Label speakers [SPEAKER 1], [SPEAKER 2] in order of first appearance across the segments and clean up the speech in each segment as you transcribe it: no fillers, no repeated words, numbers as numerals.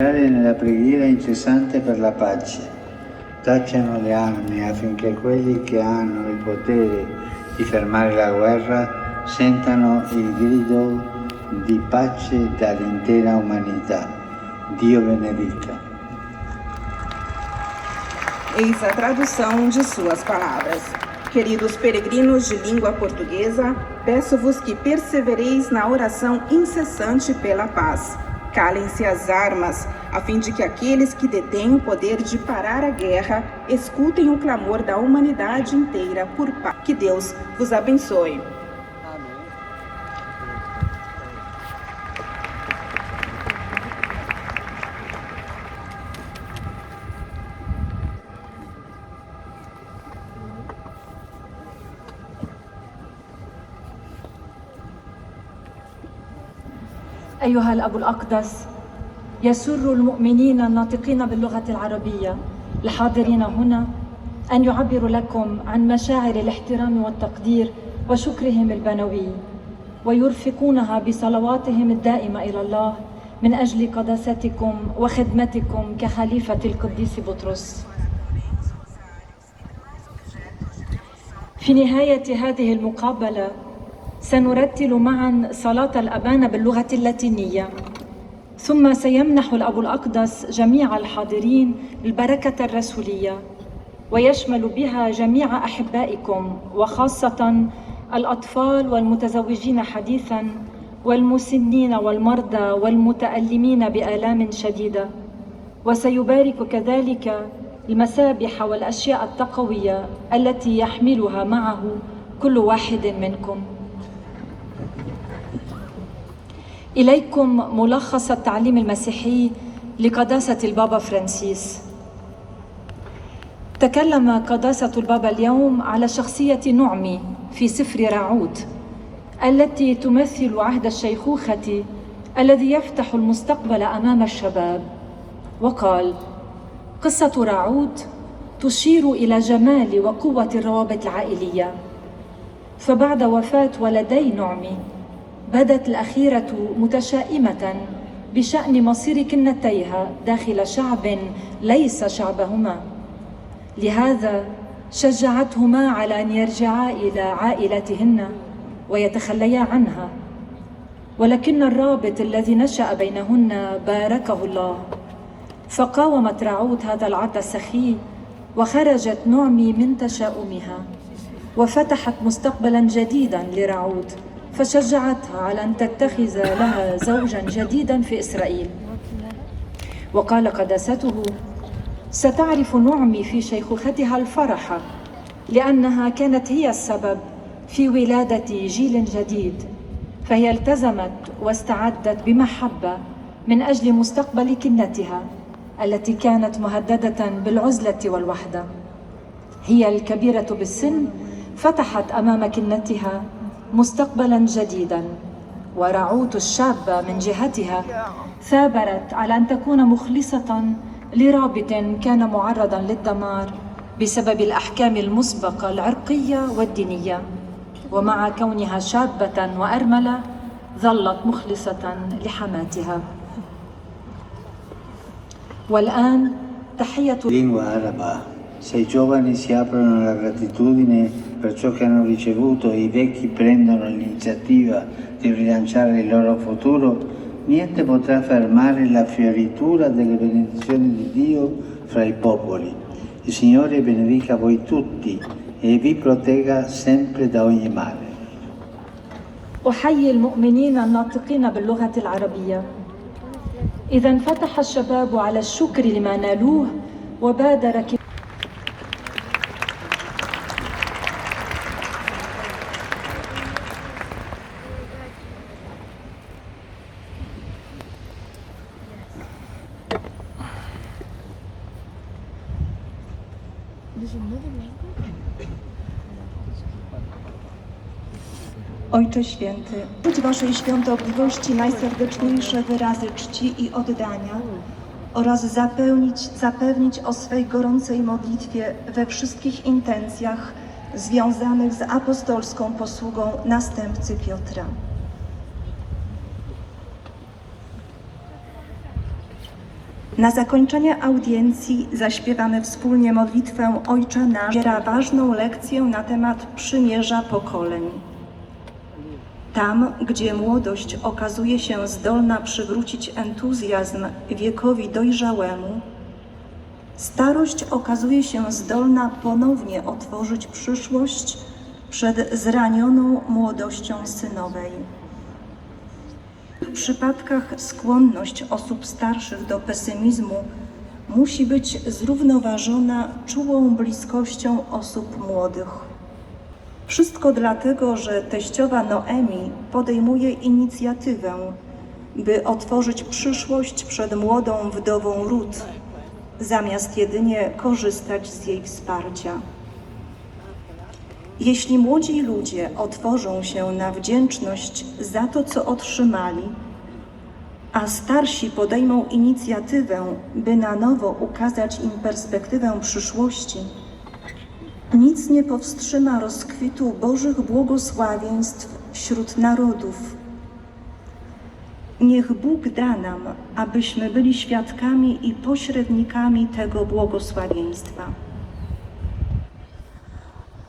[SPEAKER 1] Nella preghiera incessante per la pace, tacciano le armi affinché quelli che hanno il potere di fermare la guerra sentano il grido di pace dall'intera umanità. Dio benedica.
[SPEAKER 2] Eis a tradução de suas palavras. Queridos peregrinos de língua portuguesa, peço-vos que persevereis na oração incessante pela paz. Calem-se as armas, a fim de que aqueles que detêm o poder de parar a guerra escutem o clamor da humanidade inteira por paz. Que Deus vos abençoe.
[SPEAKER 3] أيها الأب الأقدس، يسر المؤمنين الناطقين باللغة العربية الحاضرين هنا أن يعبروا لكم عن مشاعر الاحترام والتقدير وشكرهم البنوي، ويرفقونها بصلواتهم الدائمة إلى الله من أجل قداستكم وخدمتكم كخليفة القديس بطرس. في نهاية هذه المقابلة سنرتل معا صلاة الأبانا باللغة اللاتينية، ثم سيمنح الأب الأقدس جميع الحاضرين البركة الرسولية، ويشمل بها جميع أحبائكم وخاصة الأطفال والمتزوجين حديثا والمسنين والمرضى والمتألمين بآلام شديدة، وسيبارك كذلك المسابح والأشياء التقوية التي يحملها معه كل واحد منكم. إليكم ملخص التعليم المسيحي لقداسة البابا فرانسيس. تكلم قداسة البابا اليوم على شخصية نعمي في سفر راعوت التي تمثل عهد الشيخوخة الذي يفتح المستقبل أمام الشباب، وقال: قصة راعوت تشير إلى جمال وقوة الروابط العائلية، فبعد وفاة ولدي نعمي بدت الأخيرة متشائمة بشأن مصير كنتيها داخل شعب ليس شعبهما، لهذا شجعتهما على أن يرجعا إلى عائلتهن ويتخليا عنها، ولكن الرابط الذي نشأ بينهن باركه الله، فقاومت راعوت هذا العرض السخي وخرجت نعمي من تشاؤمها وفتحت مستقبلا جديدا لراعوت، فشجعتها على أن تتخذ لها زوجا جديدا في إسرائيل. وقال قداسته: ستعرف نعمي في شيخوختها الفرح، لأنها كانت هي السبب في ولادة جيل جديد، فهي التزمت واستعدت بمحبة من أجل مستقبل كنتها التي كانت مهددة بالعزلة والوحدة. هي الكبيرة بالسن فتحت أمام كنتها مستقبلا جديدا، وراعوت الشابة من جهتها ثابرت على أن تكون مخلصة لرابط كان معرضا للدمار بسبب الأحكام المسبقة العرقية والدينية، ومع كونها شابة وأرملة ظلت مخلصة لحماتها. والآن تحية
[SPEAKER 1] Lingua araba. Se i giovani si aprono alla gratitudine per ciò che hanno ricevuto e i vecchi prendono l'iniziativa di rilanciare il loro futuro, niente potrà fermare la fioritura delle benedizioni di Dio fra i popoli. Il Signore benedica voi tutti e vi protegga sempre da ogni male.
[SPEAKER 3] أحيي المؤمنين الناطقين باللغة العربية. إذا انفتح الشباب على الشكر لما نالوه وبادر
[SPEAKER 4] Ojcze Święty, w Waszej świątobliwości najserdeczniejsze wyrazy czci i oddania oraz zapewnić o swej gorącej modlitwie we wszystkich intencjach związanych z apostolską posługą następcy Piotra. Na zakończenie audiencji zaśpiewamy wspólnie modlitwę Ojcze Nasz, zawiera ważną lekcję na temat przymierza pokoleń. Tam, gdzie młodość okazuje się zdolna przywrócić entuzjazm wiekowi dojrzałemu, starość okazuje się zdolna ponownie otworzyć przyszłość przed zranioną młodością synowej. W przypadkach skłonność osób starszych do pesymizmu musi być zrównoważona czułą bliskością osób młodych. Wszystko dlatego, że teściowa Noemi podejmuje inicjatywę, by otworzyć przyszłość przed młodą wdową Rut, zamiast jedynie korzystać z jej wsparcia. Jeśli młodzi ludzie otworzą się na wdzięczność za to, co otrzymali, a starsi podejmą inicjatywę, by na nowo ukazać im perspektywę przyszłości, nic nie powstrzyma rozkwitu Bożych błogosławieństw wśród narodów. Niech Bóg da nam, abyśmy byli świadkami i pośrednikami tego błogosławieństwa.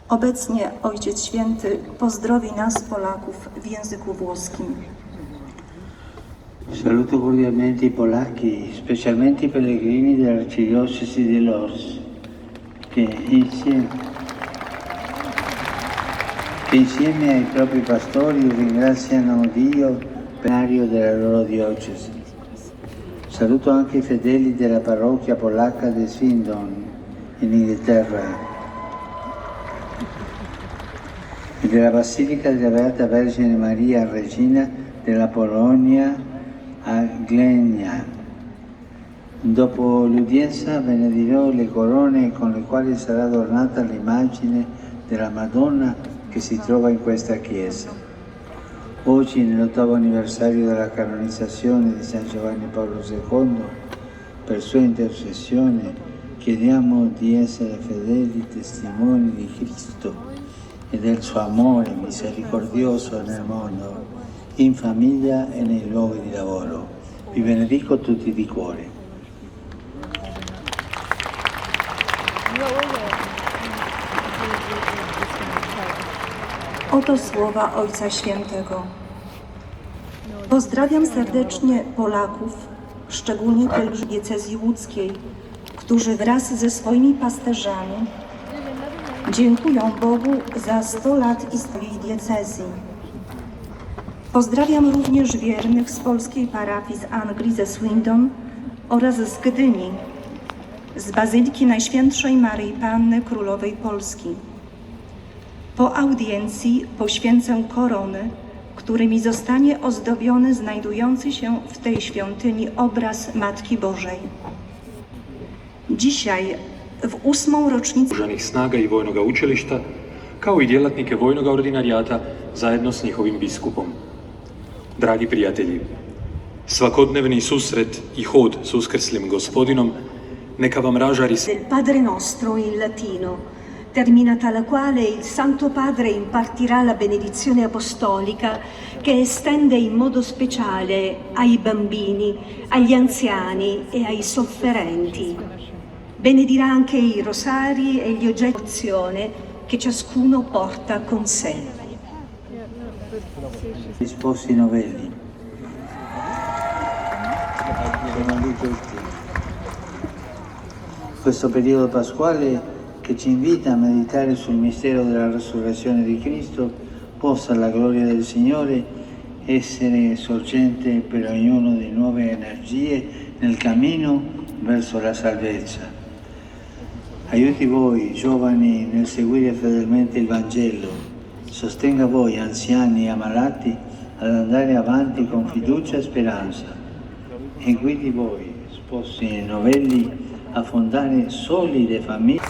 [SPEAKER 4] Obecnie Ojciec Święty pozdrowi nas, Polaków, w języku włoskim.
[SPEAKER 1] Saluto cordialmente i polacchi, specialmente i pellegrini dell'Arcidiocesi di Los, che insieme ai propri pastori ringraziano Dio plenario della loro diocesi. Saluto anche i fedeli della parrocchia polacca di Swindon, in Inghilterra, e della Basilica della Beata Vergine Maria Regina della Polonia a Glenia. Dopo l'udienza benedirò le corone con le quali sarà adornata l'immagine della Madonna che si trova in questa chiesa. Oggi, nell'8° anniversario della canonizzazione di San Giovanni Paolo II, per sua intercessione chiediamo di essere fedeli testimoni di Cristo e del suo amore misericordioso nel mondo, in famiglia e nei luoghi di lavoro. Vi benedico tutti di cuore.
[SPEAKER 4] Oto słowa Ojca Świętego. Pozdrawiam serdecznie Polaków, szczególnie pielgrzymów diecezji łódzkiej, którzy wraz ze swoimi pasterzami dziękują Bogu za 100 lat istnienia diecezji. Pozdrawiam również wiernych z polskiej parafii z Anglii, ze Swindon oraz z Gdyni, z Bazyliki Najświętszej Maryi Panny Królowej Polski. Po audiencji poświęcę korony, którymi zostanie ozdobiony znajdujący się w tej świątyni obraz Matki Bożej. Dzisiaj, w 8. rocznicę
[SPEAKER 5] Oružanih snaga i vojnoga učilišta, kao i djelatnike vojnoga ordinarijata zajedno s njihovim biskupom. Dragi prijatelji, svakodnevni susret i hod s uskrslim Gospodinom neka vam ražari
[SPEAKER 6] del Padre Nostro in latino, terminata la quale il Santo Padre impartirà la benedizione apostolica che estende in modo speciale ai bambini, agli anziani e ai sofferenti. Benedirà anche i rosari e gli oggetti di devozione che ciascuno porta con sé.
[SPEAKER 1] Gli sposi novelli. Sono lì tutti. Questo periodo pasquale che ci invita a meditare sul mistero della resurrezione di Cristo possa la gloria del Signore essere sorgente per ognuno di nuove energie nel cammino verso la salvezza. Aiuti voi, giovani, nel seguire fedelmente il Vangelo. Sostenga voi, anziani e ammalati, ad andare avanti con fiducia e speranza. E guidi voi, sposi e novelli, a fondare solide famiglie.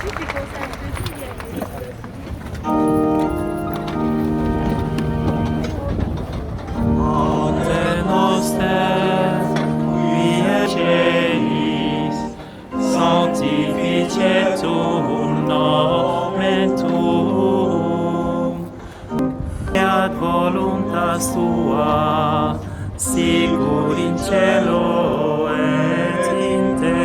[SPEAKER 7] Ante noster, qui celis, sanctificetur nomen tuum, ad voluntas tua, sicut in cielo et in terra.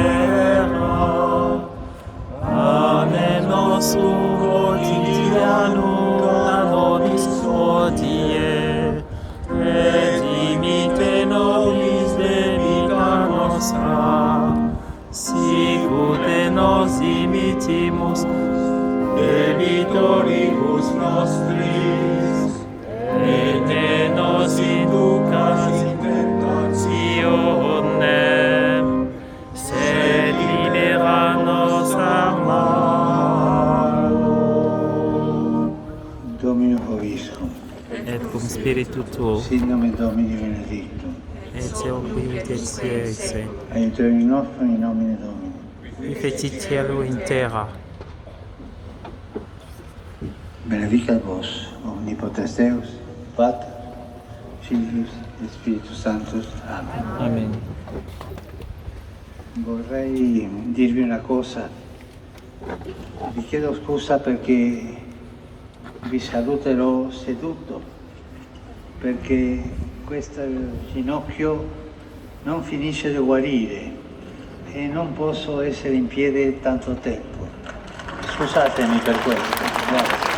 [SPEAKER 7] sicut nos imitimus debitoribus nostris, et ne nos inducas in tentationem, sed libera nos a malo.
[SPEAKER 1] Domino Hoviscum,
[SPEAKER 7] Et cum spiritu tuo,
[SPEAKER 1] sit nomen Domini benedictum,
[SPEAKER 7] ecce hoc vivit et esse,
[SPEAKER 1] aiutorium nostrum in nomine Domini.
[SPEAKER 7] qui fecit cielo in terra.
[SPEAKER 1] Benedicat vos, omnipotens Deus, Pater, Filius et Spiritus Sanctus. Amen.
[SPEAKER 7] Amen.
[SPEAKER 1] Vorrei dirvi una cosa. Vi chiedo scusa perché vi saluterò seduto, perché questo ginocchio non finisce di guarire e non posso essere in piedi tanto tempo. Scusatemi per questo. Grazie.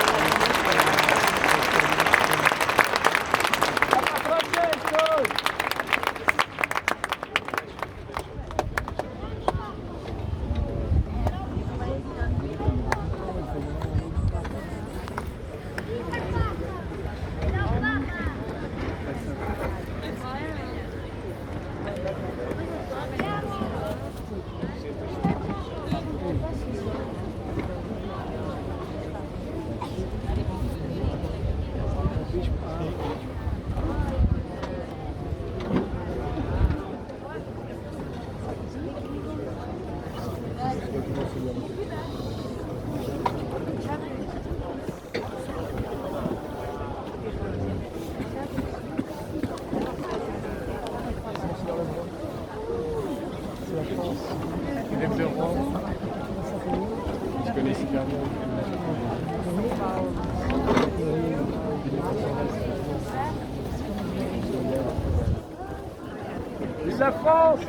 [SPEAKER 8] La France!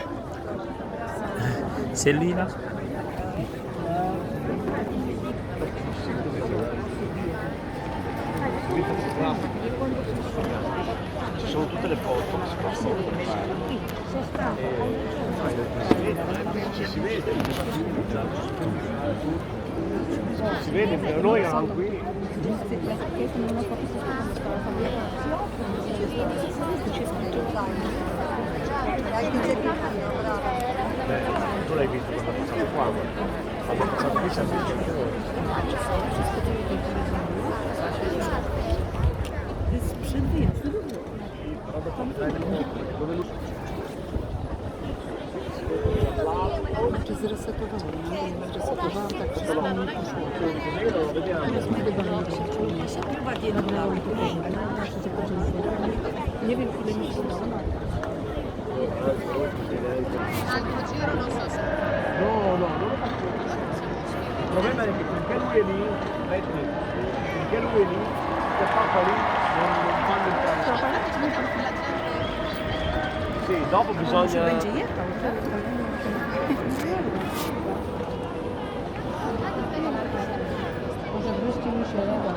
[SPEAKER 7] C'est lui là?
[SPEAKER 8] Ci sono tutte le foto che si possono si vede, però noi eravamo qui. Tu l'hai visto quando è passato qua? Quando è passato qui siamo visti
[SPEAKER 9] Czy zresetowałem? Nie wiem, zresetowałam tak wszystko mi poszło. Zbudowałam się. Nagrałam to nie wiem, ile mi się udało.
[SPEAKER 8] No, non lo faccio. Il problema è che finché lui è lì, finché lui è lì, che passa lì, non fanno entrare. Sì, dopo bisogna...
[SPEAKER 9] Może wreszcie mi się uda.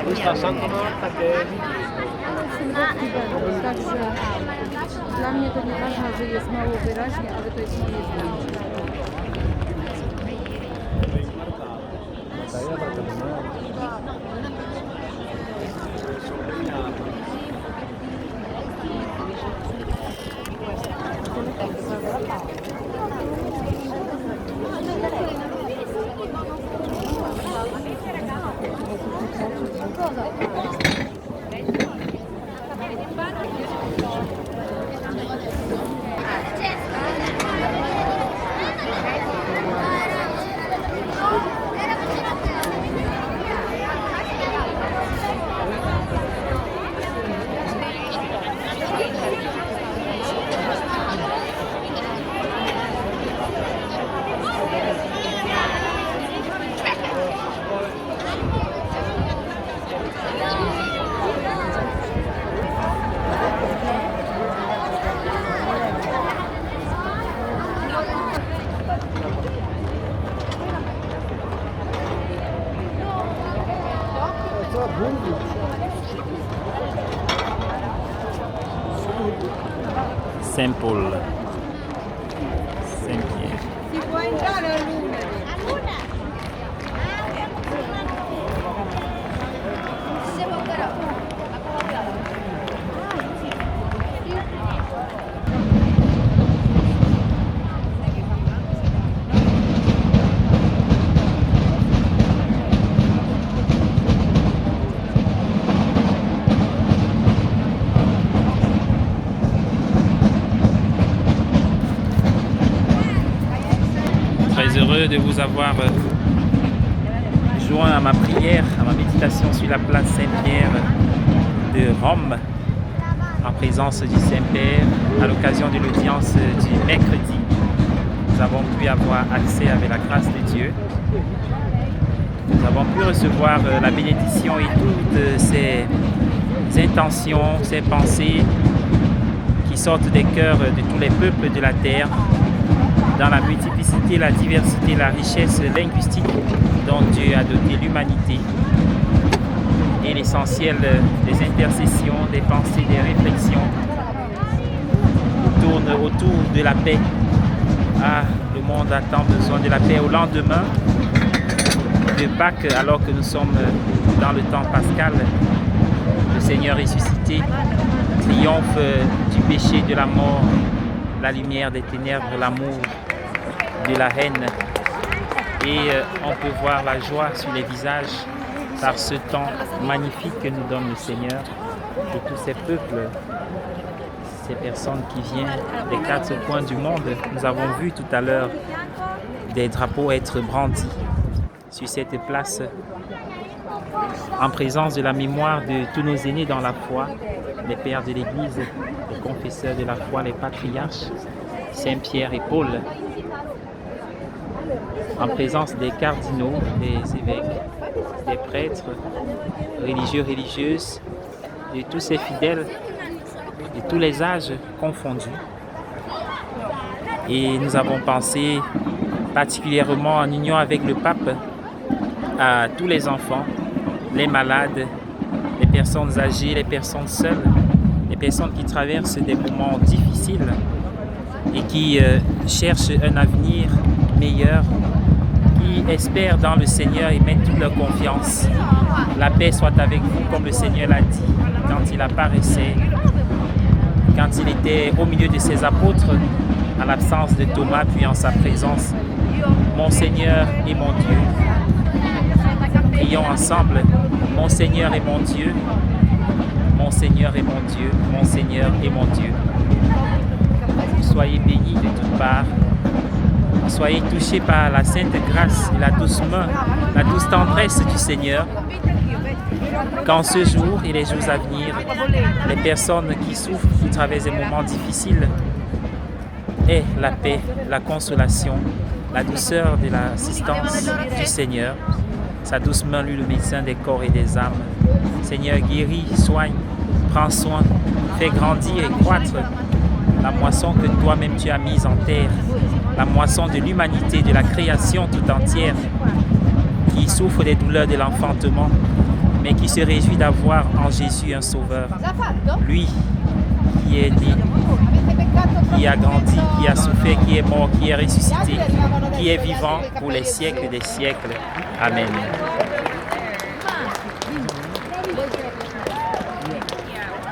[SPEAKER 8] Questa Santa Marta che è
[SPEAKER 9] Także dla mnie to nieważne, że jest mało wyraźnie, ale to jest moje zdjęcie.
[SPEAKER 7] Saint Paul, Saint Pierre.
[SPEAKER 9] Si può entrare a luna.
[SPEAKER 7] Très heureux de vous avoir joint à ma prière, à ma méditation sur la place Saint-Pierre de Rome, en présence du Saint-Père, à l'occasion de l'audience du mercredi. Nous avons pu avoir accès avec la grâce de Dieu. Nous avons pu recevoir la bénédiction et toutes ces intentions, ces pensées qui sortent des cœurs de tous les peuples de la terre, dans la multiplicité, la diversité, la richesse linguistique dont Dieu a doté l'humanité. Et l'essentiel des intercessions, des pensées, des réflexions tourne autour de la paix. Ah, le monde a tant besoin de la paix au lendemain de Pâques, alors que nous sommes dans le temps pascal. Le Seigneur ressuscité triomphe du péché, de la mort, la lumière des ténèbres, l'amour de la haine. Et on peut voir la joie sur les visages par ce temps magnifique que nous donne le Seigneur de tous ces peuples, ces personnes qui viennent des 4 coins du monde. Nous avons vu tout à l'heure des drapeaux être brandis sur cette place en présence de la mémoire de tous nos aînés dans la foi, les pères de l'Église, les confesseurs de la foi, les patriarches, Saint Pierre et Paul, en présence des cardinaux, des évêques, des prêtres, religieux, religieuses, de tous ces fidèles, de tous les âges confondus. Et nous avons pensé particulièrement en union avec le pape à tous les enfants, les malades, les personnes âgées, les personnes seules, les personnes qui traversent des moments difficiles et qui cherchent un avenir meilleur, qui espèrent dans le Seigneur et mettent toute leur confiance. La paix soit avec vous, comme le Seigneur l'a dit quand il apparaissait, quand il était au milieu de ses apôtres, à l'absence de Thomas, puis en sa présence. Mon Seigneur et mon Dieu. Prions ensemble. Mon Seigneur et mon Dieu. Mon Seigneur et mon Dieu. Mon Seigneur et mon Dieu. Soyez bénis de toutes parts. Soyez touchés par la sainte grâce et la douce main, la douce tendresse du Seigneur. Qu'en ce jour et les jours à venir, les personnes qui souffrent, qui traversent des moments difficiles, aient la paix, la consolation, la douceur de l'assistance du Seigneur. Sa douce main, lui, le médecin des corps et des âmes. Seigneur, guéris, soigne, prends soin, fais grandir et croître la moisson que toi-même tu as mise en terre, la moisson de l'humanité, de la création tout entière, qui souffre des douleurs de l'enfantement, mais qui se réjouit d'avoir en Jésus un sauveur. Lui qui est né, qui a grandi, qui a souffert, qui est mort, qui est ressuscité, qui est vivant pour les siècles des siècles. Amen.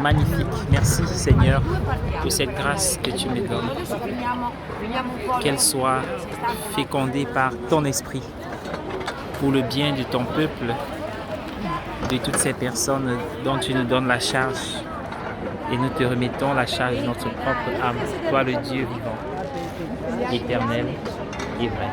[SPEAKER 7] Magnifique. Merci Seigneur pour cette grâce que tu me donnes. Qu'elle soit fécondée par ton esprit pour le bien de ton peuple, de toutes ces personnes dont tu nous donnes la charge. Et nous te remettons la charge de notre propre âme, toi le Dieu vivant, éternel et vrai.